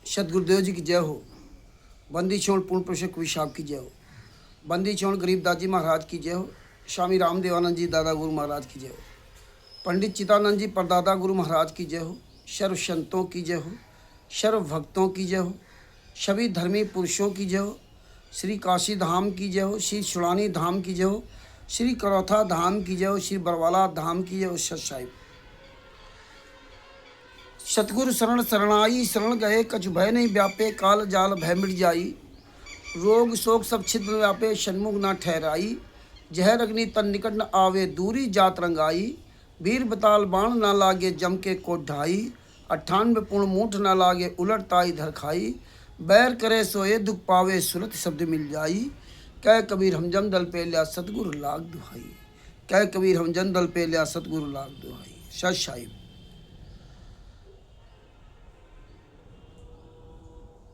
सतगुरुदेव जी की जय हो। बंदी छोड़ पूर्ण पुरुषों कवि साहब की जय हो। बंदी छोड़ गरीबदास जी महाराज की जय हो। स्वामी रामदेवानंद जी दादा गुरु महाराज की जय हो। पंडित चिदानंद जी परदादा गुरु महाराज की जय हो। सर्व संतों की जय हो। सर्व भक्तों की जय हो। सभी धर्मी पुरुषों की जय हो। श्री काशी धाम की जय हो। श्री सुड़ानी धाम की जय हो। श्री करौथा धाम की जय हो। श्री बरवाला धाम की जय हो। सत साहिब सतगुरु शरण शरणाई, शरण गए कछु भय नहीं व्यापे, काल जाल भय मिट जाई, रोग शोक सब छिद्र व्यापे, सन्मुख न ठहराई, जहर अग्नि तन निकट न आवे, दूरी जात रंगाई, वीर बताल बाण न लागे जम के कोट ढाई, 98 पूर्ण मूठ न लागे उलट ताई धर खाई, बैर करे सोए दुख पावे सुरत शब्द मिल जाई, कह कबीर हमजम दल पे लिया सतगुरु लाग दुहाई, कह कबीर हमजम दल पे लिया सतगुरु लाग दुहाई। सत साहिब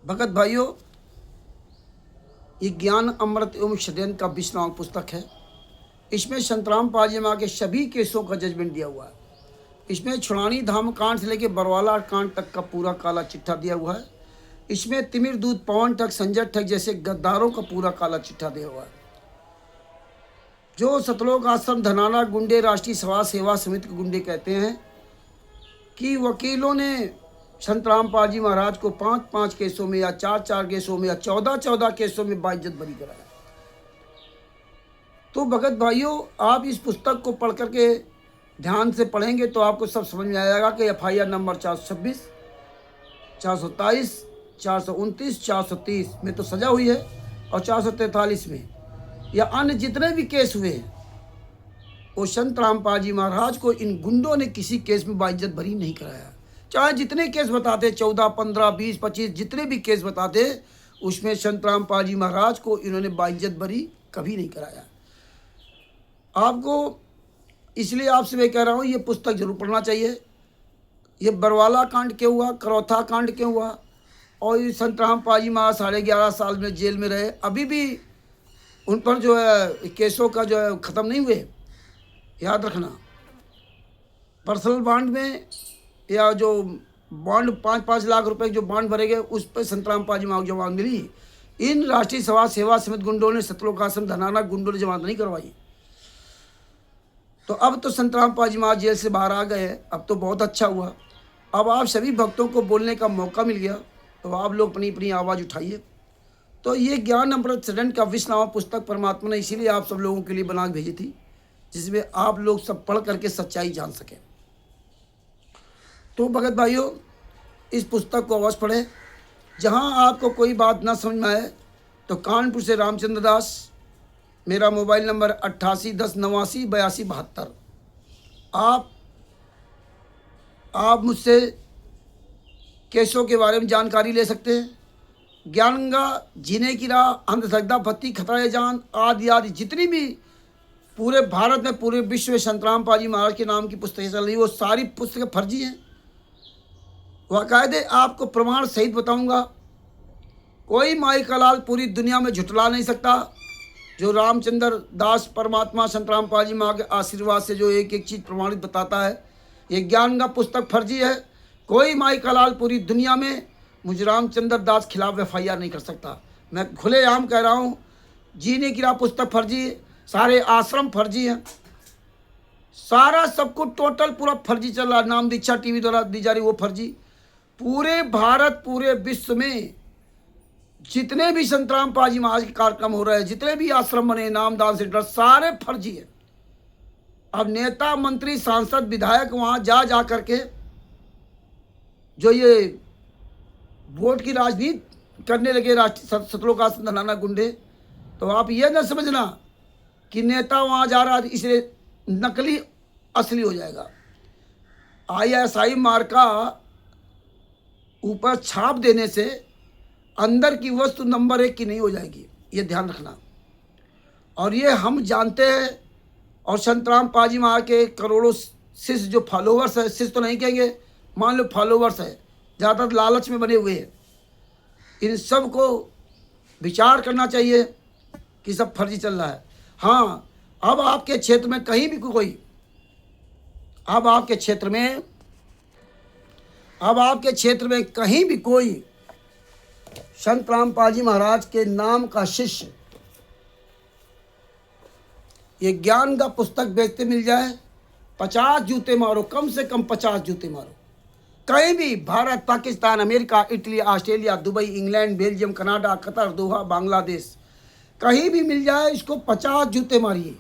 भगत भाइयों, ये ज्ञान अमृत एवं षड्यंत्र का 20वां पुस्तक है। इसमें संतराम पाजी माँ के सभी केसों का जजमेंट दिया हुआ है। इसमें छुड़ानी धाम कांड से लेकर बरवाला कांड तक का पूरा काला चिट्ठा दिया हुआ है। इसमें तिमिर दूत पवन ठग संजय ठग जैसे गद्दारों का पूरा काला चिट्ठा दिया हुआ है। जो सतलोक आश्रम धनाना गुंडे राष्ट्रीय समाज सेवा समिति के गुंडे कहते हैं कि वकीलों ने संतराम पाजी महाराज को 5-5 केसों में या 4-4 केसों में या 14-14 केसों में बाइज्जत बरी कराया। तो भगत भाइयों, आप इस पुस्तक को पढ़ करके ध्यान से पढ़ेंगे तो आपको सब समझ में आएगा कि FIR नंबर 426, 427, 429, 430 में तो सजा हुई है और 443 में या अन्य जितने भी केस हुए हैं वो संतराम पाजी महाराज को इन गुंडों ने किसी केस में बाइज्जत बरी नहीं कराया। चाहे जितने केस बताते 14, 15, 20, 25 जितने भी केस बताते उसमें संतराम पाजी महाराज को इन्होंने बाइज्जत बरी कभी नहीं कराया। आपको इसलिए आपसे मैं कह रहा हूँ ये पुस्तक जरूर पढ़ना चाहिए। ये बरवाला कांड क्यों हुआ, करौथा कांड क्यों हुआ और ये संतराम पाजी महाराज 11.5 साल में जेल में रहे, अभी भी उन पर जो है केसों का जो है ख़त्म नहीं हुए। याद रखना, पर्सनल बॉन्ड में या जो बॉन्ड 5-5 लाख रुपए जो बॉन्ड भरे गए उस पर संतराम पाजी महाराज जमानत मिली। इन राष्ट्रीय समाज सेवा समिति गुंडों ने सतलोक आश्रम धनाना गुंडों ने जमानत नहीं करवाई। तो अब तो संतराम पाजी महाराज जेल से बाहर आ गए, अब तो बहुत अच्छा हुआ। अब आप सभी भक्तों को बोलने का मौका मिल गया, तो आप लोग अपनी अपनी आवाज़ उठाइए। तो ये ज्ञान अमृत षड्यंत्र का 20वां पुस्तक परमात्मा ने इसीलिए आप सब लोगों के लिए बना के भेजी थी, जिसमें आप लोग सब पढ़ करके सच्चाई जान सकें। तो भगत भाइयों, इस पुस्तक को अवश्य पढ़ें। जहाँ आपको कोई बात ना समझ में आए तो कानपुर से रामचंद्र दास, मेरा मोबाइल नंबर 8810898272। आप मुझसे केसों के बारे में जानकारी ले सकते हैं। ज्ञानगंगा, जीने की राह, अंधश्रद्धा, भक्ति, खतरा जान आदि आदि जितनी भी पूरे भारत में पूरे विश्व में संतराम पाजी महाराज के नाम की पुस्तकें चल रही, वो सारी पुस्तकें फर्जी हैं। वाकायदे आपको प्रमाण सहित बताऊंगा। कोई माई का लाल पूरी दुनिया में झुटला नहीं सकता। जो रामचंद्र दास परमात्मा संतराम पाजी महाराज के आशीर्वाद से जो एक एक चीज़ प्रमाणित बताता है, ये ज्ञान का पुस्तक फर्जी है। कोई माई का लाल पूरी दुनिया में मुझे रामचंद्र दास खिलाफ FIR नहीं कर सकता। मैं खुलेआम कह रहा हूँ, जीने की राह पुस्तक फर्जी है, सारे आश्रम फर्जी हैं, सारा सब कुछ टोटल पूरा फर्जी चल रहा। नाम दीक्षा TV द्वारा दी जा रही वो फर्जी। पूरे भारत पूरे विश्व में जितने भी संतराम पाजी महाराज के कार्यक्रम हो रहे हैं, जितने भी आश्रम बने, नामदान सेंटर, सारे फर्जी है। अब नेता मंत्री सांसद विधायक वहाँ जा करके जो ये वोट की राजनीति करने लगे राष्ट्रीय सतलोक आश्रम धनाना गुंडे, तो आप ये न समझना कि नेता वहाँ जा रहा है इसलिए नकली असली हो जाएगा। ISI मार्का ऊपर छाप देने से अंदर की वस्तु नंबर 1 की नहीं हो जाएगी, ये ध्यान रखना। और ये हम जानते हैं। और संतराम पाजी महाराज के करोड़ों शिष्य जो फॉलोवर्स है, शिष्य तो नहीं कहेंगे, मान लो फॉलोवर्स है, ज़्यादातर लालच में बने हुए हैं। इन सब को विचार करना चाहिए कि सब फर्जी चल रहा है। हाँ, अब आपके क्षेत्र में कहीं भी कोई, अब आपके क्षेत्र में कहीं भी कोई संत रामपाल जी महाराज के नाम का शिष्य, ये ज्ञान का पुस्तक बेचते मिल जाए 50 जूते मारो, कम से कम 50 जूते मारो। कहीं भी Bharat, Pakistan, America, Italy, Australia, Dubai, England, Belgium, Canada, Qatar, Doha, Bangladesh, कहीं भी मिल जाए इसको 50 जूते मारिए।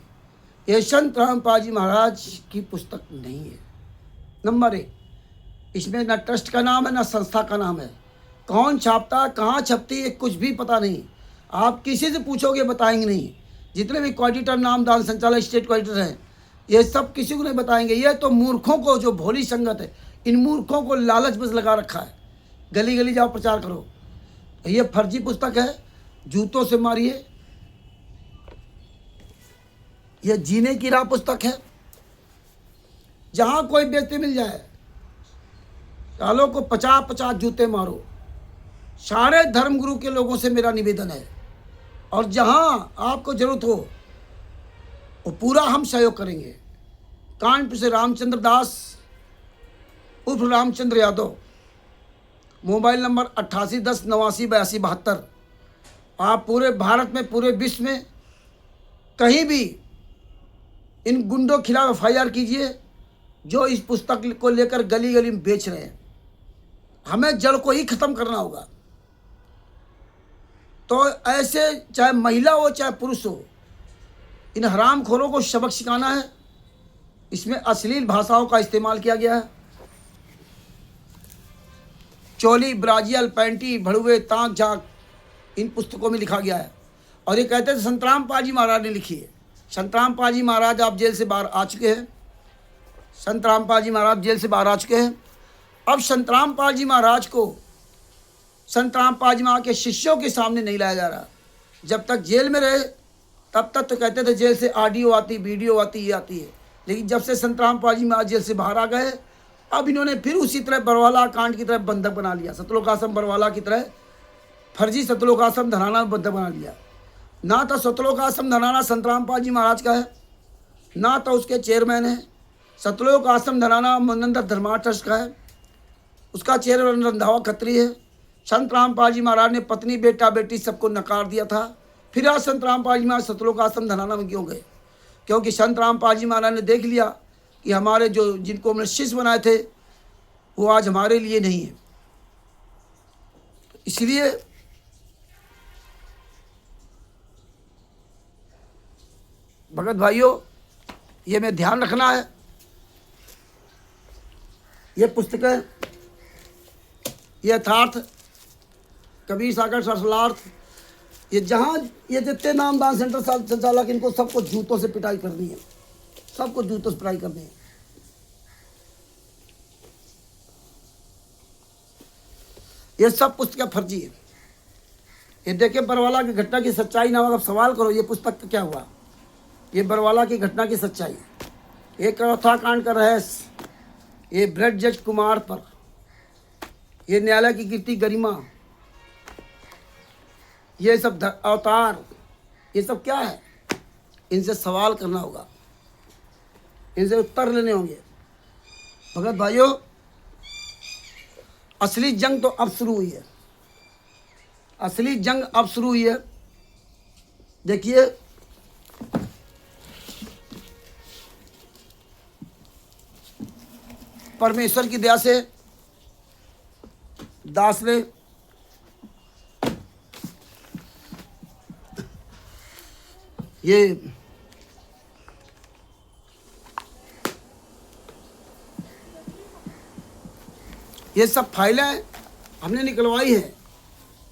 ये संत रामपाल जी महाराज की पुस्तक नहीं है। नंबर 1, इसमें न ट्रस्ट का नाम है न संस्था का नाम है। कौन छापता है, कहाँ छपती है, कुछ भी पता नहीं। आप किसी से पूछोगे बताएंगे नहीं। जितने भी कोऑर्डिनेटर, नामदान, संचालक, स्टेट कोऑर्डिनेटर हैं, ये सब किसी को नहीं बताएंगे। ये तो मूर्खों को, जो भोली संगत है, इन मूर्खों को लालच बस लगा रखा है। गली गली जाओ प्रचार करो। ये फर्जी पुस्तक है, जूतों से मारिए। यह जीने की राह पुस्तक है। जहां कोई व्यक्ति मिल जाए, सालों को 50-50 जूते मारो। सारे धर्मगुरु के लोगों से मेरा निवेदन है, और जहां आपको जरूरत हो वो पूरा हम सहयोग करेंगे। कानपुर से रामचंद्र दास उर्फ रामचंद्र यादव, मोबाइल नंबर 8810898272। आप पूरे भारत में, पूरे विश्व में कहीं भी इन गुंडों के खिलाफ FIR कीजिए जो इस पुस्तक को लेकर गली गली में बेच रहे हैं। हमें जड़ को ही खत्म करना होगा। तो ऐसे चाहे महिला हो चाहे पुरुष हो, इन हरामखोरों को सबक सिखाना है। इसमें अश्लील भाषाओं का इस्तेमाल किया गया है। चोली, ब्राजियल, पैंटी, भड़ुए, ताक झाक, इन पुस्तकों में लिखा गया है। और ये कहते थे संत रामपाल जी महाराज ने लिखी है। संत रामपाल जी महाराज आप जेल से बाहर आ चुके हैं। संत रामपाल जी महाराज जेल से बाहर आ चुके हैं। अब संत रामपाल जी महाराज को संत रामपाल जी महाराज के शिष्यों के सामने नहीं लाया जा रहा। जब तक जेल में रहे तब तक तो कहते थे जेल से ऑडियो आती, वीडियो आती, ये आती है। लेकिन जब से संत रामपाल जी महाराज जेल से बाहर आ गए, अब इन्होंने फिर उसी तरह बरवाला कांड की तरह बंधक बना लिया। सतलोक आश्रम बरवाला की तरह फर्जी सतलोक आश्रम धनाना में बंधक बना लिया। ना तो सतलोक आश्रम धनाना संत रामपाल जी महाराज का है, ना तो उसके चेयरमैन है। सतलोक आश्रम धनाना मनंदर धर्मा ट्रस्ट का है, उसका चेयरमैन रंधावा खत्री है। संत रामपाल जी महाराज ने पत्नी, बेटा, बेटी सबको नकार दिया था। फिर आज संत रामपाल जी महाराज सतलोक आश्रम धनाना में क्यों गए? क्योंकि संत रामपाल जी महाराज ने देख लिया कि हमारे जो जिनको हमने शिष्य बनाए थे वो आज हमारे लिए नहीं है। इसलिए भगत भाइयों, ये में ध्यान रखना है। ये पुस्तकें यथार्थ, कबीर सागर, सरसलार्थ, ये जहाँ ये जितने नामदान सेंटर संचालक, इनको सबको जूतों से पिटाई करनी है। सबको जूतों से पिटाई करनी है। ये सब पुस्तकें फर्जी है। ये देखिए बरवाला की घटना की सच्चाई नामक, अब सवाल करो ये पुस्तक का क्या हुआ। ये बरवाला की घटना की सच्चाई, एक चौथा कांड का रहस्य, ये ब्रज जज कुमार पर, ये न्यायालय की कीर्ति, गरिमा, ये सब अवतार, ये सब क्या है? इनसे सवाल करना होगा, इनसे उत्तर लेने होंगे। भगत भाइयों, असली जंग तो अब शुरू हुई है। असली जंग अब शुरू हुई है। देखिए परमेश्वर की दया से दास ने ये सब फाइलें हमने निकलवाई है।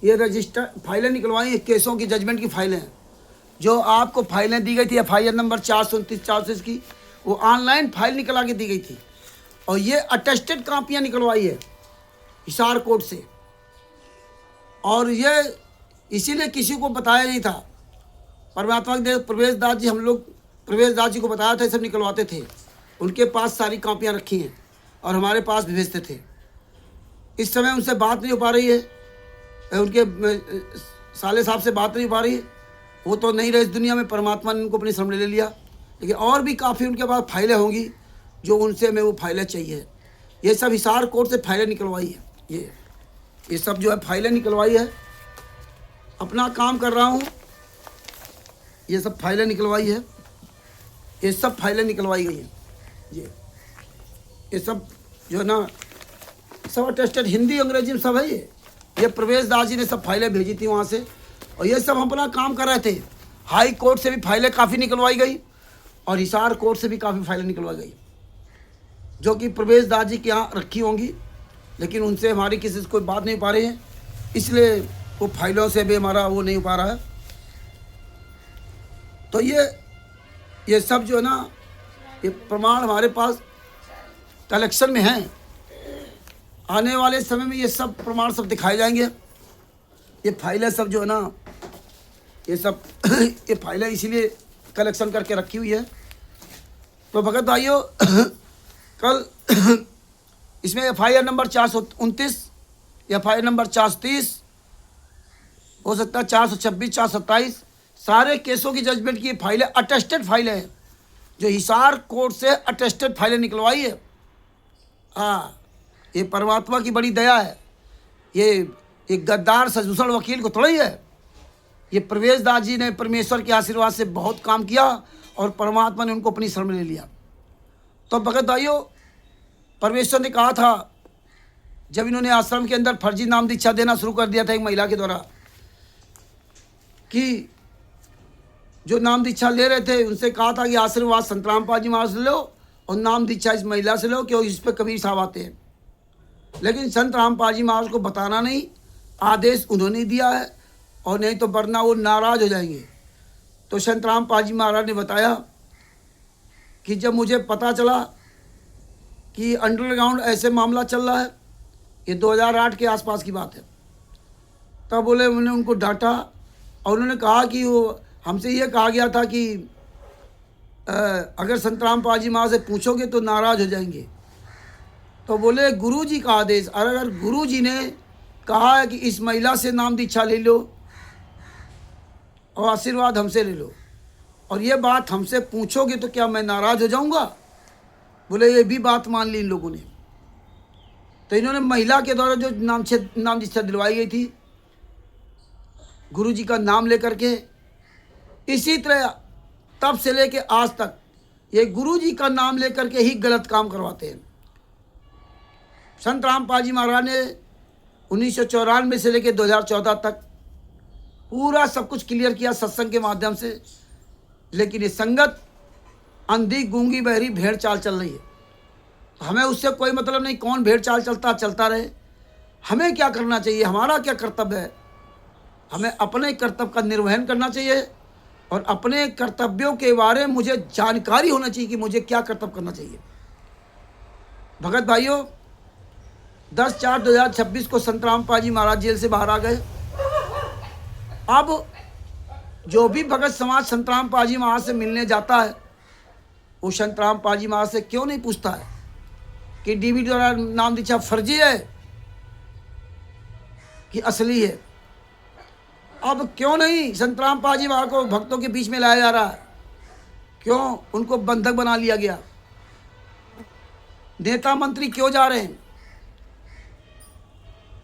ये रजिस्टर फाइलें निकलवाई हैं, केसों की, जजमेंट की फाइलें हैं। जो आपको फाइलें दी गई थी FIR नंबर 429-400 की, वो ऑनलाइन फाइल निकला के दी गई थी। और ये अटेस्टेड कापियाँ निकलवाई है हिसार कोर्ट से। और ये इसीलिए किसी को बताया नहीं था। परमात्मा के प्रवेश दास जी, हम लोग प्रवेश दास जी को बताया था, सब निकलवाते थे। उनके पास सारी कापियाँ रखी हैं और हमारे पास भी भेजते थे। इस समय उनसे बात नहीं हो पा रही है, उनके साले साहब से बात नहीं हो पा रही है। वो तो नहीं रहे इस दुनिया में, परमात्मा ने उनको अपने सामने ले लिया। लेकिन और भी काफ़ी उनके पास फाइलें होंगी जो उनसे हमें वो फाइलें चाहिए। ये सब हिसार कोर्ट से फाइलें निकलवाई है। ये सब जो है फाइलें निकलवाई है। अपना काम कर रहा हूँ। ये सब फाइलें निकलवाई है, ये सब फाइलें निकलवाई गई हैं। ये सब जो है ना सब अटेस्टेड हिंदी अंग्रेजी में सब है। ये प्रवेश दास जी ने सब फाइलें भेजी थी वहाँ से, और ये सब हम अपना काम कर रहे थे। हाई कोर्ट से भी फाइलें काफ़ी निकलवाई गई और हिसार कोर्ट से भी काफ़ी फाइलें निकलवाई गई, जो कि प्रवेश दास जी के यहाँ रखी होंगी, लेकिन उनसे हमारी किसी से कोई बात नहीं पा रही है, इसलिए वो फाइलों से भी हमारा वो नहीं हो पा रहा है। तो ये सब जो है ना, ये प्रमाण हमारे पास कलेक्शन में हैं। आने वाले समय में ये सब प्रमाण सब दिखाए जाएंगे। ये फाइलें सब जो है ना, ये सब ये फाइलें इसीलिए कलेक्शन करके रखी हुई है। तो भगत भाइयों, कल इसमें FIR नंबर 429, FIR नंबर 430, हो सकता है 426, 427, सारे केसों की जजमेंट की फाइलें अटेस्टेड फाइलें हैं, जो हिसार कोर्ट से अटेस्टेड फाइलें निकलवाई है। हाँ, ये परमात्मा की बड़ी दया है। ये एक गद्दार सजूसण वकील को थोड़ा ही है। ये प्रवेश दास जी ने परमेश्वर के आशीर्वाद से बहुत काम किया और परमात्मा ने उनको अपनी शरण में ले लिया। तो भगत भाइयों, परमेश्वर ने कहा था, जब इन्होंने आश्रम के अंदर फर्जी नाम दीक्षा देना शुरू कर दिया था एक महिला के द्वारा, कि जो नाम दीक्षा ले रहे थे उनसे कहा था कि आशीर्वाद संत रामपाल जी महाराज से लो और नाम दीक्षा इस महिला से लो, क्योंकि इस पर कबीर साहब आते हैं। लेकिन संत रामपाल जी महाराज को बताना नहीं, आदेश उन्होंने दिया है, और नहीं तो वरना वो नाराज हो जाएंगे। तो संत रामपाल जी महाराज ने बताया कि जब मुझे पता चला कि अंडरग्राउंड ऐसे मामला चल रहा है, ये 2008 के आसपास की बात है, तब बोले मैंने उनको डांटा और उन्होंने कहा कि वो हमसे ये कहा गया था कि अगर संत रामपाल जी महाराज से पूछोगे तो नाराज हो जाएंगे। तो बोले गुरु जी का आदेश, अगर गुरु जी ने कहा है कि इस महिला से नाम दीक्षा ले लो और आशीर्वाद हमसे ले लो, और ये बात हमसे पूछोगे तो क्या मैं नाराज हो जाऊंगा? बोले ये भी बात मान ली इन लोगों ने। तो इन्होंने महिला के द्वारा जो नाम दीक्षा दिलवाई गई थी गुरु जी का नाम लेकर के, इसी तरह तब से लेके आज तक ये गुरु जी का नाम लेकर के ही गलत काम करवाते हैं। संत रामपाल जी महाराज ने 1994 से लेकर 2014 तक पूरा सब कुछ क्लियर किया सत्संग के माध्यम से, लेकिन ये संगत अंधी गूंगी बहरी भेड़ चाल चल रही है। हमें उससे कोई मतलब नहीं, कौन भेड़ चाल चलता रहे। हमें क्या करना चाहिए, हमारा क्या कर्तव्य है? हमें अपने कर्तव्य का निर्वहन करना चाहिए और अपने कर्तव्यों के बारे में मुझे जानकारी होना चाहिए कि मुझे क्या कर्तव्य करना चाहिए। भगत भाइयों, 10/4/2026 को संत रामपाल जी महाराज जेल से बाहर आ गए। अब जो भी भगत समाज संत रामपाल जी महाराज से मिलने जाता है, वो संत रामपाल जी महाराज से क्यों नहीं पूछता है कि डीवी द्वारा नाम दीक्षा फर्जी है कि असली है? अब क्यों नहीं संत रामपाल जी महाराज को भक्तों के बीच में लाया जा रहा है? क्यों उनको बंधक बना लिया गया? नेता मंत्री क्यों जा रहे हैं?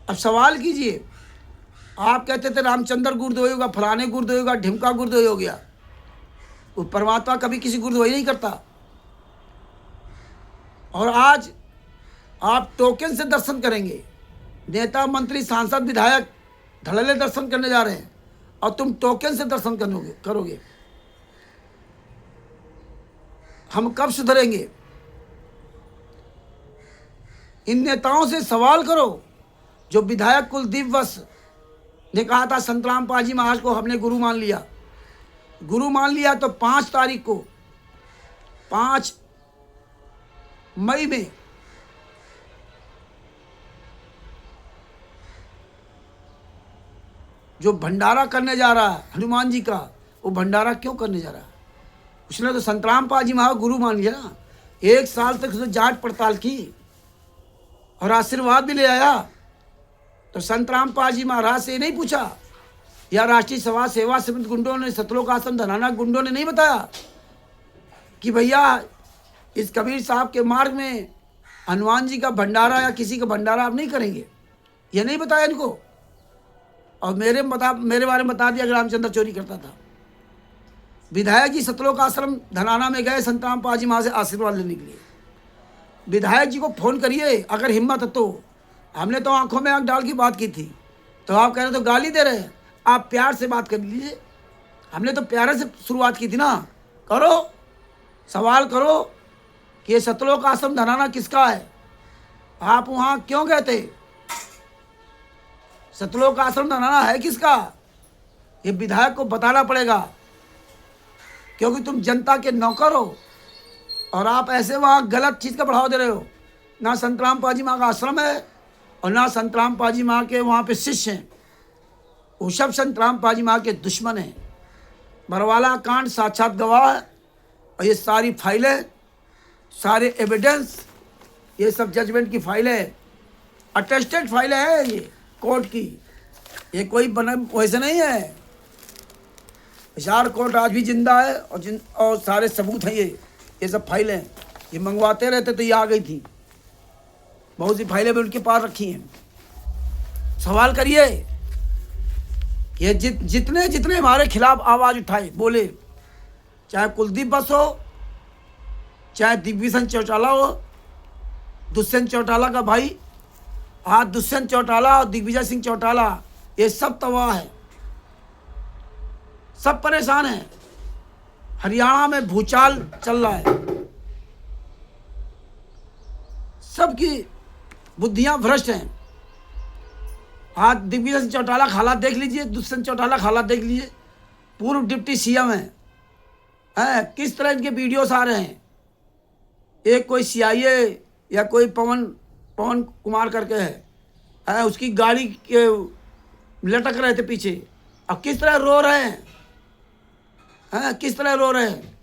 अब सवाल कीजिए, आप कहते थे रामचंद्र गुरुद्रोही होगा, फलाने गुरुद्रोही होगा, ढिमका गुरुद्रोही हो गया। वो परमात्मा कभी किसी गुरुद्रोही नहीं करता। और आज आप टोकन से दर्शन करेंगे, नेता मंत्री सांसद विधायक धड़ल्ले दर्शन करने जा रहे हैं और तुम टोकन से दर्शन करोगे। हम कब सुधरेंगे? इन नेताओं से सवाल करो। जो विधायक कुलदीप वत्स ने कहा था संत रामपाल जी महाराज को हमने गुरु मान लिया, तो 5 तारीख को 5 मई में जो भंडारा करने जा रहा है हनुमान जी का, वो भंडारा क्यों करने जा रहा है? उसने तो संत रामपाल जी महाराज गुरु मान लिया ना। 1 साल तक उसने जांच पड़ताल की और आशीर्वाद भी ले आया। तो संत रामपाल जी महाराज से नहीं पूछा, या राष्ट्रीय समाज सेवा समिति गुंडों ने, सतलोक आश्रम धनाना गुंडों ने नहीं बताया कि भैया इस कबीर साहब के मार्ग में हनुमान जी का भंडारा या किसी का भंडारा आप नहीं करेंगे? ये नहीं बताया इनको। और मेरे बारे में बता दिया कि रामचंद्र चोरी करता था। विधायक जी सतलोक आश्रम धनाना में गए संतराम पाजी माँ से आशीर्वाद लेने के लिए। विधायक जी को फ़ोन करिए अगर हिम्मत है तो। हमने तो आंखों में आंख डाल की बात की थी, तो आप कह रहे तो गाली दे रहे हैं। आप प्यार से बात कर लीजिए, हमने तो प्यारे से शुरुआत की थी ना। करो, सवाल करो कि ये सतलोक आश्रम धनाना किसका है, आप वहाँ क्यों गए थे, सतलोक आश्रम धनाना है किसका, ये विधायक को बताना पड़ेगा, क्योंकि तुम जनता के नौकर हो और आप ऐसे वहाँ गलत चीज़ का बढ़ावा दे रहे हो। ना संतराम पाजी माँ का आश्रम है और ना संतराम पाजी माँ के वहाँ पे शिष्य हैं। वो सब संतराम पाजी माँ के दुश्मन हैं। बरवाला कांड साक्षात गवाह है और ये सारी फाइलें, सारे एविडेंस, ये सब जजमेंट की फाइलें, अटेस्टेड फाइलें हैं ये कोर्ट की। ये कोई बना वैसे नहीं है। हिसार कोर्ट आज भी जिंदा है और सारे सबूत हैं ये सब फाइलें। ये मंगवाते रहते तो ये आ गई थी। बहुत सी फाइलें भी उनके पास रखी हैं। सवाल करिए, ये जितने जितने हमारे खिलाफ आवाज़ उठाए बोले, चाहे कुलदीप बस हो, चाहे दिग्विजय चौटाला हो, दुष्यंत चौटाला का भाई, आज दुष्यंत चौटाला और दिग्विजय सिंह चौटाला, ये सब तबाह है, सब परेशान हैं। हरियाणा में भूचाल चल रहा है, सबकी बुद्धियां भ्रष्ट हैं। आज दिग्विजय सिंह चौटाला का हालात देख लीजिए, दुष्यंत चौटाला का हालात देख लीजिए, पूर्व डिप्टी सीएम हैं, किस तरह इनके वीडियोस आ रहे हैं। एक कोई सीआईए या कोई पवन कुमार करके है, उसकी गाड़ी के लटक रहे थे पीछे, अब किस तरह रो रहे हैं, किस तरह रो रहे हैं,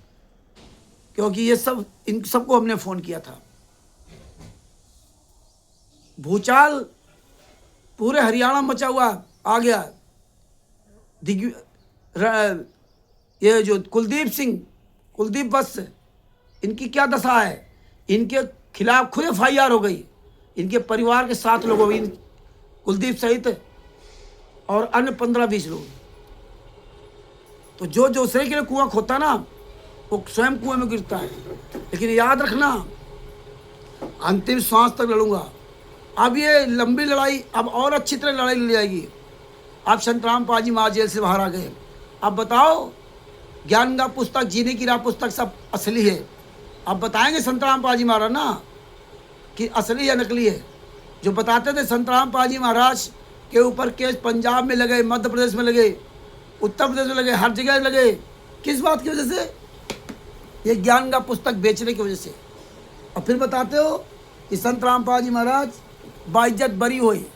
क्योंकि ये सब इन सबको हमने फ़ोन किया था। भूचाल पूरे हरियाणा में मचा हुआ आ गया। ये जो कुलदीप बस, इनकी क्या दशा है, इनके खिलाफ खुद FIR हो गई, इनके परिवार के 7 लोगों की, कुलदीप सहित और अन्य 15-20 लोग। तो जो दूसरे के लिए कुआं खोता ना, वो स्वयं कुएं में गिरता है। लेकिन याद रखना, अंतिम सांस तक लड़ूंगा। अब ये लंबी लड़ाई अब और अच्छी तरह लड़ाई लड़ी जाएगी। अब संतराम पाजी माँ जेल से बाहर आ गए। अब बताओ, ज्ञान का पुस्तक, जीने की राह पुस्तक सब असली है। अब बताएंगे संतराम पाजी महाराज ना कि असली या नकली है। जो बताते थे संतराम पाजी महाराज के ऊपर केस पंजाब में लगे, मध्य प्रदेश में लगे, उत्तर प्रदेश में लगे, हर जगह लगे, किस बात की वजह से, ये ज्ञान का पुस्तक बेचने की वजह से। और फिर बताते हो कि संतराम पाजी महाराज बाइज्जत बरी हुई।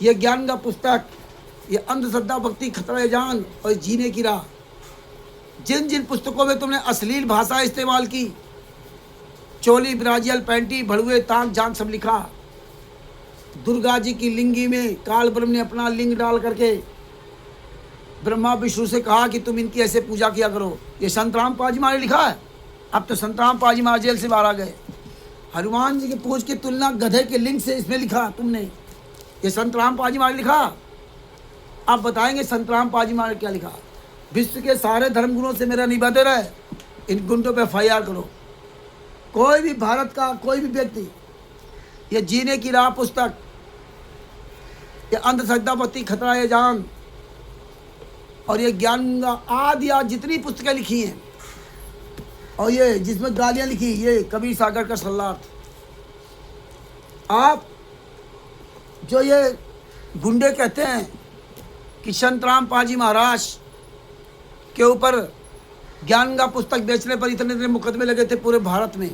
ये ज्ञान का पुस्तक, ये अंधश्रद्धा भक्ति खतरा जान और जीने की राह, जिन जिन पुस्तकों में तुमने अश्लील भाषा इस्तेमाल की, चोली ब्राजियल पैंटी भड़ुए ताक जान सब लिखा, दुर्गा जी की लिंगी में काल ब्रह्म ने अपना लिंग डाल करके ब्रह्मा विष्णु से कहा कि तुम इनकी ऐसे पूजा किया करो, ये संतराम पाजी महाराज ने लिखा है। अब तो संतराम पाजी महाराज जेल से बाहर आ गए। हनुमान जी की पूछ की तुलना गधे के लिंग से इसमें लिखा तुमने, ये संतराम पाजी महाराज लिखा। आप बताएंगे संतराम पाजी महाराज क्या लिखा। विश्व के सारे धर्मगुरुओं से मेरा निवेदन है, इन गुंडों पे FIR करो। कोई भी भारत का कोई भी व्यक्ति ये जीने की राह पुस्तक, ये अंधश्रद्धा भक्ति खतरा है जान और ये ज्ञान आदि आज जितनी पुस्तकें लिखी हैं और ये जिसमें गालियाँ लिखी, ये कबीर सागर का सल्लार्थ, आप जो ये गुंडे कहते हैं कि संतराम पाजी महाराज के ऊपर ज्ञान का पुस्तक बेचने पर इतने मुकदमे लगे थे पूरे भारत में,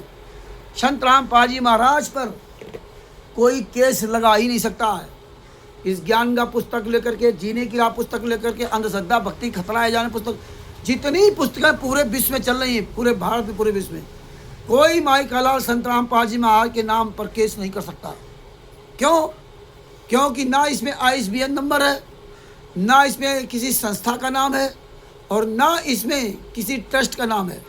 संतराम पाजी महाराज पर कोई केस लगा ही नहीं सकता है। इस ज्ञान का पुस्तक लेकर के, जीने की राह पुस्तक लेकर के, अंधश्रद्धा भक्ति खतरा है जाने पुस्तक, जितनी पुस्तकें पूरे विश्व में चल रही हैं, पूरे भारत में, पूरे विश्व में, कोई माई कालाल संतराम पाजी महाराज के नाम पर केस नहीं कर सकता। क्यों? क्योंकि ना इसमें ISBN नंबर है, ना इसमें किसी संस्था का नाम है और ना इसमें किसी ट्रस्ट का नाम है।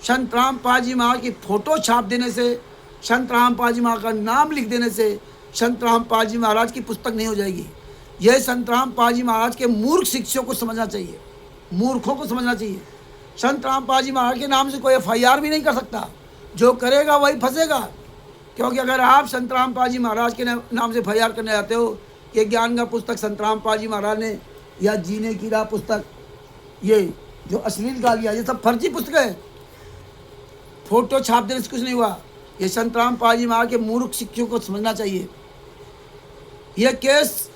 संतराम पाजी महाराज की फ़ोटो छाप देने से, संतराम पाजी महाराज का नाम लिख देने से संतराम पाजी महाराज की पुस्तक नहीं हो जाएगी। यह संत रामपाल जी महाराज के मूर्ख शिष्यों को समझना चाहिए, मूर्खों को समझना चाहिए। संत रामपाल जी महाराज के नाम से कोई FIR भी नहीं कर सकता, जो करेगा वही फंसेगा। क्योंकि अगर आप संत रामपाल जी महाराज के नाम से FIR करने जाते हो, ये ज्ञान का पुस्तक संत रामपाल जी महाराज ने, या जीने की राह पुस्तक, ये जो अश्लील गालियाँ, ये सब फर्जी पुस्तक है, फोटो छाप देने से कुछ नहीं हुआ। ये संत रामपाल जी महाराज के मूर्ख शिष्यों को समझना चाहिए। यह केस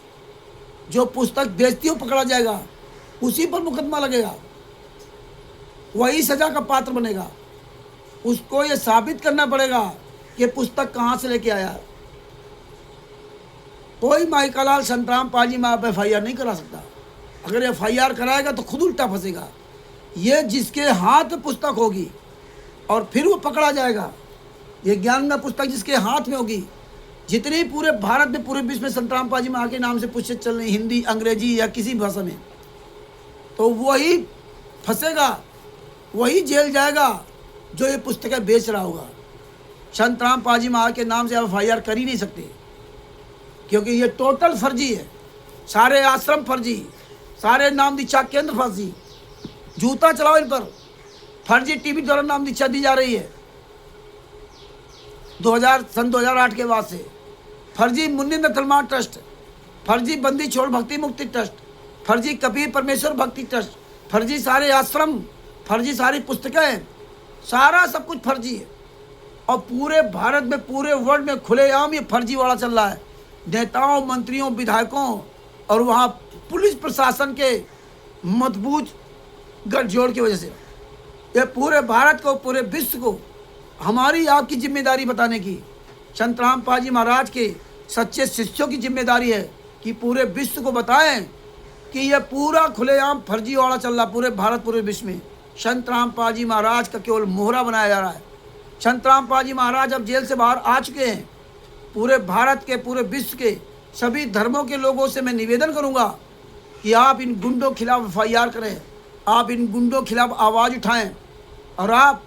जो पुस्तक बेचती हो पकड़ा जाएगा, उसी पर मुकदमा लगेगा, वही सजा का पात्र बनेगा। उसको ये साबित करना पड़ेगा कि पुस्तक कहाँ से लेके आया। कोई माइकालाल संत रामपाल जी महाराज पर FIR नहीं करा सकता। अगर FIR कराएगा तो खुद उल्टा फंसेगा। ये जिसके हाथ में पुस्तक होगी और फिर वो पकड़ा जाएगा, ये ज्ञान का पुस्तक जिसके हाथ में होगी, जितनी पूरे भारत में, पूरे विश्व में संत रामपाल जी महाराज के नाम से पुस्तक चल रही, हिंदी, अंग्रेजी या किसी भाषा में, तो वही फंसेगा, वही जेल जाएगा जो ये पुस्तकें बेच रहा होगा। संत रामपाल जी महाराज के नाम से आप FIR कर ही नहीं सकते, क्योंकि ये टोटल फर्जी है। सारे आश्रम फर्जी, सारे नाम दीक्षा केंद्र फर्जी। जूता चलाओ इन पर। फर्जी टीवी द्वारा नाम दीक्षा दी जा रही है सन 2008 के बाद से। फर्जी मुन्नी नथलमान ट्रस्ट, फर्जी बंदी छोड़ भक्ति मुक्ति ट्रस्ट, फर्जी कबीर परमेश्वर भक्ति ट्रस्ट, फर्जी सारे आश्रम, फर्जी सारी पुस्तकें, सारा सब कुछ फर्जी है। और पूरे भारत में, पूरे वर्ल्ड में खुलेआम ये फर्जी वाला चल रहा है। नेताओं, मंत्रियों, विधायकों और वहाँ पुलिस प्रशासन के मजबूत गठजोड़ की वजह से ये पूरे भारत को, पूरे विश्व को हमारी आपकी जिम्मेदारी बताने की, संत रामपाल जी महाराज के सच्चे शिष्यों की जिम्मेदारी है कि पूरे विश्व को बताएं कि यह पूरा खुलेआम फर्जी वाला चल रहा पूरे भारत, पूरे विश्व में। संत रामपाल जी महाराज का केवल मोहरा बनाया जा रहा है। संत रामपाल जी महाराज अब जेल से बाहर आ चुके हैं। पूरे भारत के, पूरे विश्व के सभी धर्मों के लोगों से मैं निवेदन करूंगा कि आप इन गुंडों के खिलाफ FIR करें, आप इन गुंडों के खिलाफ आवाज़ उठाएं। और आप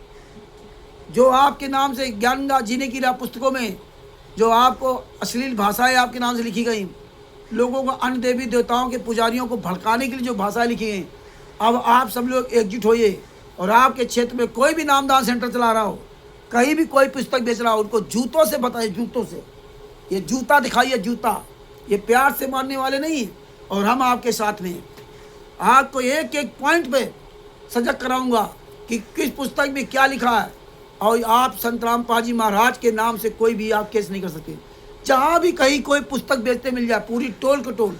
जो आपके नाम से ज्ञान जीने की राह पुस्तकों में जो आपको अश्लील भाषाएं आपके नाम से लिखी गई, लोगों को अन्य देवी देवताओं के पुजारियों को भड़काने के लिए जो भाषाएं लिखी गई, अब आप सब लोग एकजुट होइए और आपके क्षेत्र में कोई भी नामदान सेंटर चला रहा हो, कहीं भी कोई पुस्तक बेच रहा हो, उनको जूतों से बताइए, जूतों से। ये जूता दिखाइए, जूता। ये प्यार से मारने वाले नहीं, और हम आपके साथ में हैं। आपको एक एक पॉइंट पे सजग कराऊंगा कि किस पुस्तक में क्या लिखा है। और आप संत रामपाल जी महाराज के नाम से कोई भी आप केस नहीं कर सकते। जहाँ भी कहीं कोई पुस्तक बेचते मिल जाए, पूरी टोल कटोल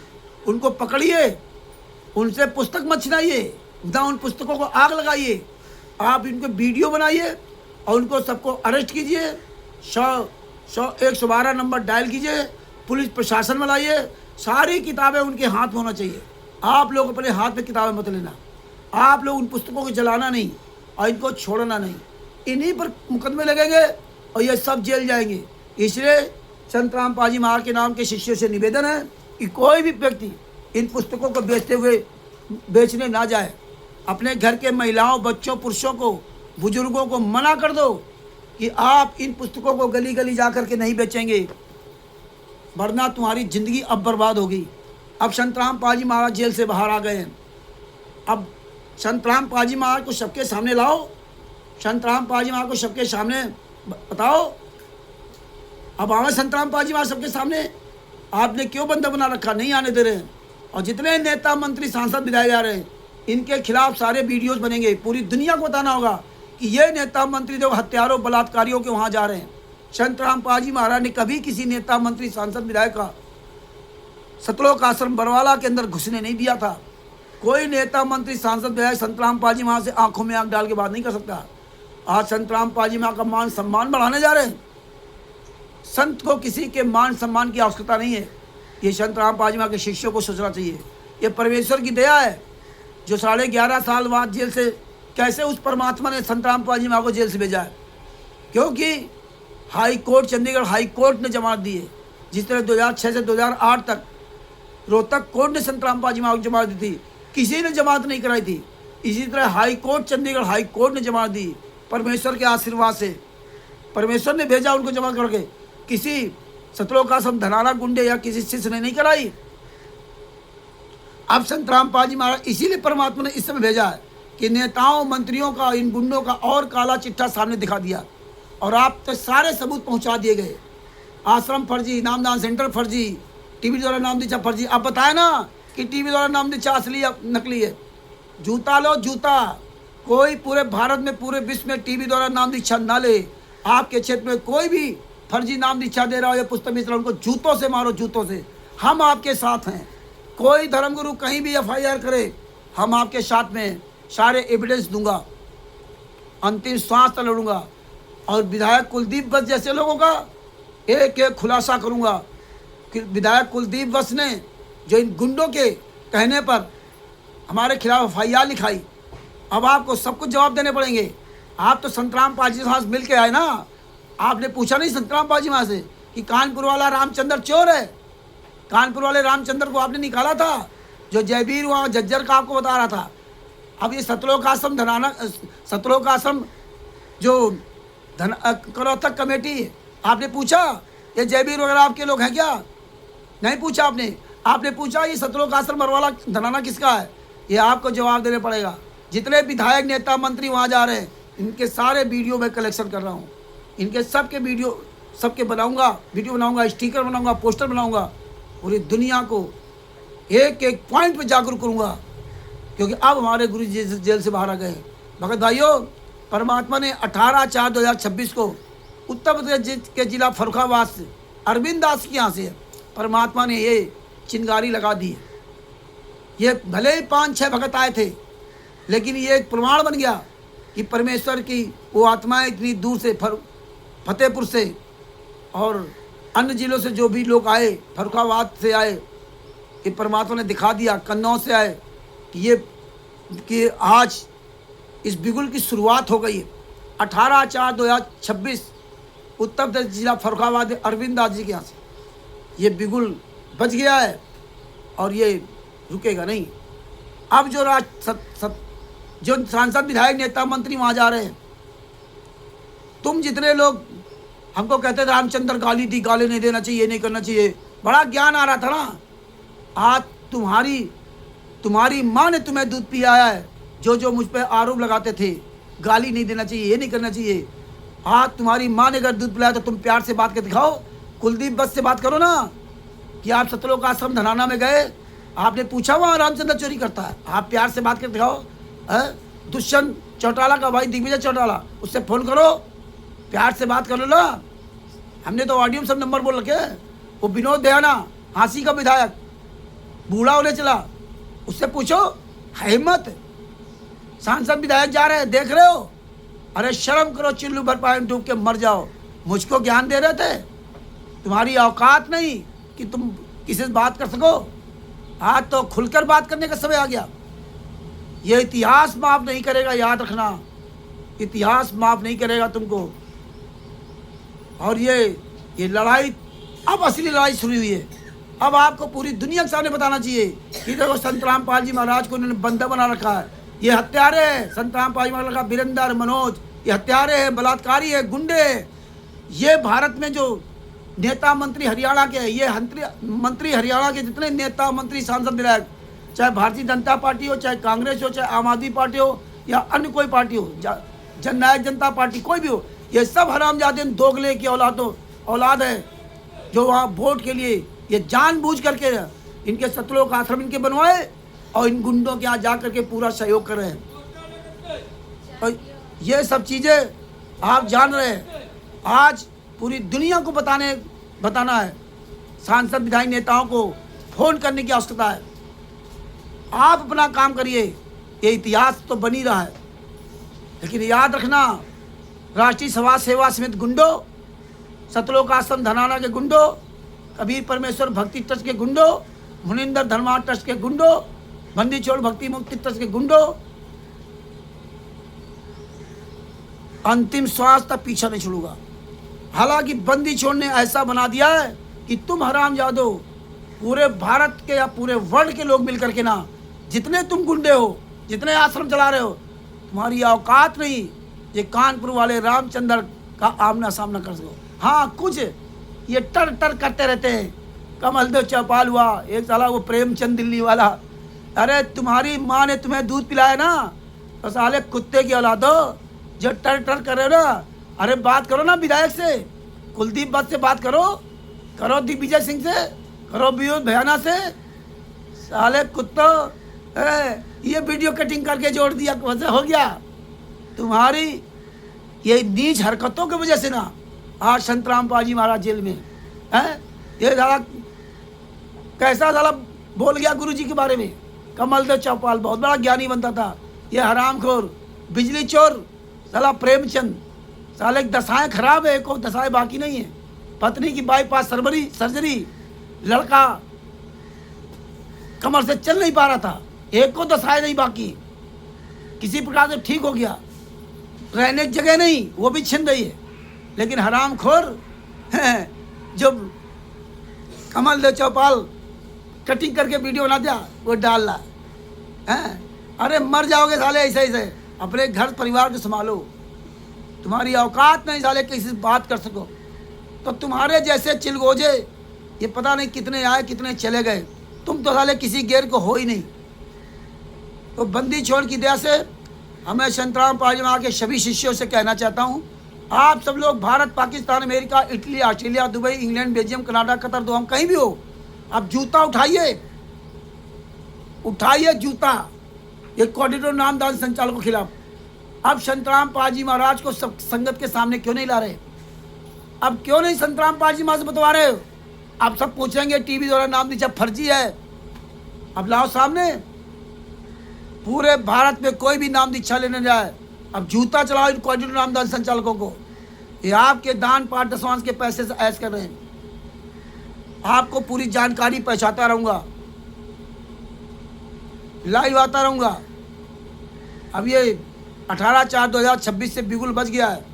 उनको पकड़िए, उनसे पुस्तक मत छिनाइए, ना उन पुस्तकों को आग लगाइए। आप इनको वीडियो बनाइए और उनको सबको अरेस्ट कीजिए, 112 नंबर डायल कीजिए, पुलिस प्रशासन में लाइए। सारी किताबें उनके हाथ में होना चाहिए। आप लोग अपने हाथ में किताबें मत लेना। आप लोग उन पुस्तकों को जलाना नहीं और इनको छोड़ना नहीं। इन्हीं पर मुकदमे लगेंगे और ये सब जेल जाएंगे। इसलिए संत रामपाल जी महाराज के नाम के शिष्यों से निवेदन है कि कोई भी व्यक्ति इन पुस्तकों को बेचने ना जाए। अपने घर के महिलाओं, बच्चों, पुरुषों को, बुजुर्गों को मना कर दो कि आप इन पुस्तकों को गली गली जा कर के नहीं बेचेंगे, वरना तुम्हारी ज़िंदगी अब बर्बाद होगी। अब संत रामपाल जी महाराज जेल से बाहर आ गए हैं। अब संत रामपाल जी महाराज को सबके सामने लाओ, संत रामपाल जी महाराज को सबके सामने बताओ। अब आवे संत रामपाल जी महाराज सबके सामने। आपने क्यों बंदा बना रखा, नहीं आने दे रहे हैं। और जितने नेता, मंत्री, सांसद बिठाए जा रहे हैं, इनके खिलाफ सारे वीडियोस बनेंगे। पूरी दुनिया को बताना होगा कि ये नेता, मंत्री जो हत्यारों, बलात्कारियों के वहाँ जा रहे हैं। संत रामपाल जी महाराज ने कभी किसी नेता, मंत्री, सांसद, विधायक का सतलोक आश्रम बरवाला के अंदर घुसने नहीं दिया था। कोई नेता, मंत्री, सांसद, विधायक संत रामपाल जी महाराज से आंखों में आंख डाल के बात नहीं कर सकता। आज संत रामपाल जी महाराज का मान सम्मान बढ़ाने जा रहे हैं। संत को किसी के मान सम्मान की आवश्यकता नहीं है। ये संत रामपाल जी महाराज के शिष्यों को सोचना चाहिए। ये परमेश्वर की दया है जो 11.5 साल बाद जेल से, कैसे उस परमात्मा ने संत रामपाल जी महाराज को जेल से भेजा है, क्योंकि high court, Chandigarh high court ने जमानत दी है। जिस तरह 2006 से 2008 तक रोहतक कोर्ट ने संत रामपाल जी महाराज को जमानत दी थी, किसी ने जमानत नहीं कराई थी। इसी तरह high court, Chandigarh high court ने जमानत दी। परमेश्वर के आशीर्वाद से परमेश्वर ने भेजा उनको जमानत करके। किसी सतलोक आश्रम धनाना गुंडे या किसी शिष्य ने नहीं कराई। अब संत रामपाल जी महाराज इसीलिए परमात्मा ने इस समय भेजा है कि नेताओं मंत्रियों का, इन गुंडों का और काला चिट्ठा सामने दिखा दिया और आप तक सारे सबूत पहुंचा दिए गए। आश्रम फर्जी, नामदान सेंटर फर्जी, टीवी द्वारा नाम दीक्षा फर्जी। आप बताए ना कि टीवी द्वारा नाम दीक्षा असली या नकली है। जूता लो जूता, कोई पूरे भारत में, पूरे विश्व में टीवी द्वारा नाम दीक्षा ना ले। आपके क्षेत्र में कोई भी फर्जी नाम दीक्षा दे रहा हो या पुस्तक मिश्र, उनको जूतों से मारो, जूतों से। हम आपके साथ हैं। कोई धर्मगुरु कहीं भी FIR करे, हम आपके साथ में सारे एविडेंस दूंगा, अंतिम श्वास तक लड़ूंगा और विधायक कुलदीप वत्स जैसे लोगों का एक एक खुलासा करूंगा कि विधायक कुलदीप वत्स ने जो इन गुंडों के कहने पर हमारे खिलाफ FIR लिखाई, अब आपको सब कुछ जवाब देने पड़ेंगे। आप तो संत रामपाल जी के साथ मिल के आए ना, आपने पूछा नहीं संत रामपाल जी वहाँ से कि कानपुर वाला रामचंद्र चोर है। कानपुर वाले रामचंद्र को आपने निकाला था, जो जयवीर वहाँ जज्जर का आपको बता रहा था। अब ये सतलोक आश्रम धनाना, सतलोक आश्रम जो करौतक कमेटी, आपने पूछा ये जयवीर वगैरह आपके लोग हैं क्या? नहीं पूछा आपने। आपने पूछा ये सतलोक आश्रम मरवाला धनाना किसका है? ये आपको जवाब देने पड़ेगा। जितने विधायक नेता मंत्री वहाँ जा रहे हैं, इनके सारे वीडियो मैं कलेक्शन कर रहा हूँ। इनके सबके वीडियो सबके बनाऊँगा, वीडियो बनाऊँगा, स्टिकर बनाऊँगा, पोस्टर बनाऊँगा, पूरी दुनिया को एक एक पॉइंट पे जागरूक करूँगा। क्योंकि अब हमारे गुरु जी जेल से बाहर आ गए। भगत भाइयों, परमात्मा ने 18/4/2026 को उत्तर प्रदेश के जिला फर्रुखाबाद से अरविंद दास के यहाँ से परमात्मा ने ये चिंगारी लगा दी। ये भले ही 5-6 भगत आए थे, लेकिन ये एक प्रमाण बन गया कि परमेश्वर की वो आत्माएं इतनी दूर से फतेहपुर से और अन्य जिलों से जो भी लोग आए, फर्रुखाबाद से आए, कि परमात्मा ने दिखा दिया, कन्नौज से आए कि आज इस बिगुल की शुरुआत हो गई है। 18/4/2026 उत्तर प्रदेश जिला फर्रुखाबाद अरविंद दास जी के यहाँ से ये बिगुल बच गया है और ये रुकेगा नहीं। अब जो सांसद विधायक नेता मंत्री वहाँ जा रहे हैं, तुम जितने लोग हमको कहते थे रामचंद्र गाली दी, गाली नहीं देना चाहिए, ये नहीं करना चाहिए, बड़ा ज्ञान आ रहा था ना। आज तुम्हारी माँ ने तुम्हें दूध पिलाया है। जो मुझ पर आरोप लगाते थे, गाली नहीं देना चाहिए, ये नहीं करना चाहिए, आज तुम्हारी माँ ने अगर दूध पिलाया तो तुम प्यार से बात के दिखाओ। कुलदीप वत्स से बात करो ना कि आप सतलोक आश्रम धनाना में गए, आपने पूछा वहाँ रामचंद्र चोरी करता है, आप प्यार से बात के दिखाओ। दुष्यंत चौटाला का भाई दिग्विजय चौटाला, उससे फ़ोन करो, प्यार से बात कर लो ना। हमने तो ऑडियो में सब नंबर बोल रखे। वो विनोद दयाना, हाँसी का विधायक, बूढ़ा होने चला, उससे पूछो, है हिम्मत? सांसद विधायक जा रहे हैं, देख रहे हो? अरे शर्म करो, चिल्लू भर पाए डूब के मर जाओ। मुझको ज्ञान दे रहे थे? तुम्हारी औकात नहीं कि तुम किसी से बात कर सको। आज तो खुलकर बात करने का समय आ गया। ये इतिहास माफ नहीं करेगा, याद रखना, इतिहास माफ नहीं करेगा तुमको। और ये लड़ाई, अब असली लड़ाई शुरू हुई है। अब आपको पूरी दुनिया के सामने बताना चाहिए कि देखो संत रामपाल जी महाराज को उन्होंने बंदा बना रखा है। ये हत्यारे हैं, संत रामपाल जी महाराज का वीरेंद्र मनोज, ये हत्यारे हैं, बलात्कारी है, गुंडे। ये भारत में जो नेता मंत्री हरियाणा के, ये मंत्री हरियाणा के जितने नेता मंत्री सांसद विधायक, चाहे भारतीय जनता पार्टी हो, चाहे कांग्रेस हो, चाहे आम आदमी पार्टी हो या अन्य कोई पार्टी हो, जननायक जनता पार्टी कोई भी हो, ये सब हरामजादे दोगले की औलाद है जो वहाँ वोट के लिए ये जानबूझ करके इनके सतलोक आश्रम इनके बनवाए और इन गुंडों के यहाँ जा करके पूरा सहयोग कर रहे हैं। और ये सब चीज़ें आप जान रहे हैं। आज पूरी दुनिया को बताना है। सांसद विधायक नेताओं को फ़ोन करने की आवश्यकता है। आप अपना काम करिए, ये इतिहास तो बनी रहा है, लेकिन याद रखना, राष्ट्रीय समाज सेवा समिति गुंडों, सतलोक आश्रम धनाना के गुंडों, कबीर परमेश्वर भक्ति ट्रस्ट के गुंडों, मुनिंदर धर्मा ट्रस्ट के गुंडों, बंदी छोड़ भक्ति मुक्ति ट्रस्ट के गुंडों, अंतिम श्वास तक पीछा नहीं छोड़ूंगा। हालांकि बंदी छोड़ ने ऐसा बना दिया है कि तुम हरामजादो, पूरे भारत के या पूरे वर्ल्ड के लोग मिलकर के ना, जितने तुम गुंडे हो, जितने आश्रम चला रहे हो, तुम्हारी औकात नहीं ये कानपुर वाले रामचंद्र का आमना सामना कर सको। हाँ, कुछ ये टर करते रहते हैं। कमल देव चौपाल हुआ, एक साला वो प्रेमचंद दिल्ली वाला, अरे तुम्हारी माँ ने तुम्हें दूध पिलाया ना, तो साले कुत्ते की औलाद हो जो टर टर कर रहे हो ना। अरे बात करो ना विधायक से, कुलदीप भट्ट से बात करो, करो दिग्विजय सिंह से, करो पीयूष भैयाना से। साले कुत्तो, ये वीडियो कटिंग करके जोड़ दिया, वैसे हो गया। तुम्हारी ये नीच हरकतों की वजह से ना आज संतराम पाजी महाराज जेल में है। ये साला कैसा साला बोल गया गुरु जी के बारे में। कमल देव चौपाल बहुत बड़ा ज्ञानी बनता था, ये हरामखोर बिजली चोर साला प्रेमचंद, साले दशाएं खराब है, को दशाएं बाकी नहीं है। पत्नी की बाईपास सर्जरी, लड़का कमर से चल नहीं पा रहा था, एक को दशाएं नहीं बाकी, किसी प्रकार से ठीक हो गया, रहने की जगह नहीं वो भी छिन रही है। लेकिन हरामखोर जब कमल देव चौपाल कटिंग करके वीडियो बना दिया वो डाल रहा है। अरे मर जाओगे साले ऐसे ऐसे, अपने घर परिवार को संभालो, तुम्हारी औकात नहीं साले किसी से बात कर सको। तो तुम्हारे जैसे चिलगोजे ये पता नहीं कितने आए कितने चले गए, तुम तो साले किसी गेर को हो ही नहीं। तो बंदी छोड़ की दया से हमें संतराम पाजी महाराज के सभी शिष्यों से कहना चाहता हूँ, आप सब लोग Bharat, Pakistan, America, Italy, Australia, Dubai, England, Belgium, Canada, Qatar, हम कहीं भी हो, आप जूता उठाइए जूता ये कोऑर्डिनेटर नामदान संचालकों के खिलाफ। अब संतराम पाजी महाराज को सब संगत के सामने क्यों नहीं ला रहे? अब क्यों नहीं संतराम पाजी महाराज से बतवा रहे हो? आप सब पूछेंगे टीवी द्वारा नाम नीचा फर्जी है, अब लाओ सामने। पूरे भारत में कोई भी नाम दीक्षा लेने जाए, अब जूता चलाओ इन कोऑर्डिनेटर नामदान संचालकों को। ये आपके दान पाठ दशवांश के पैसे से ऐश कर रहे हैं। आपको पूरी जानकारी पहुंचाता रहूंगा, लाइव आता रहूंगा। अब ये 18/4/2026 से बिगुल बच गया है।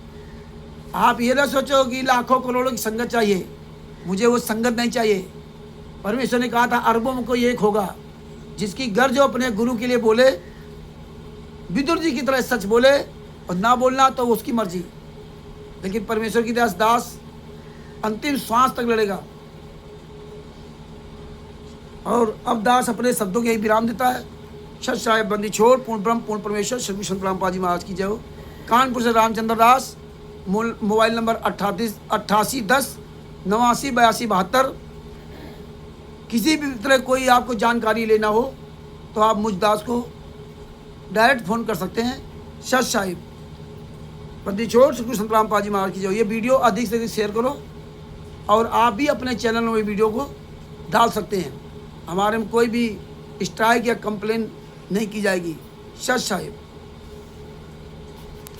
आप ये ना सोचो कि लाखों करोड़ों की संगत चाहिए, मुझे वो संगत नहीं चाहिए। परमेश्वर ने कहा था अरबों में कोई एक होगा जिसकी घर जो अपने गुरु के लिए बोले, विदुर जी की तरह सच बोले, और ना बोलना तो उसकी मर्जी। लेकिन परमेश्वर की दया से दास अंतिम श्वास तक लड़ेगा। और अब दास अपने शब्दों के यही विराम देता है। सत साहेब बंदी छोड़, पूर्ण ब्रह्म पूर्ण परमेश्वर श्री संतराम पाजी महाराज की जय हो। कानपुर से रामचंद्र दास, मोबाइल नंबर 8810 89 82 72। किसी भी तरह कोई आपको जानकारी लेना हो तो आप मुझ दास को डायरेक्ट फ़ोन कर सकते हैं। सत साहिब बंदी छोड़, श्री संतराम पाजी महाराज की जय हो। ये वीडियो अधिक से अधिक शेयर करो, और आप भी अपने चैनल में वीडियो को डाल सकते हैं। हमारे में कोई भी स्ट्राइक या कंप्लेन नहीं की जाएगी। सत साहिब।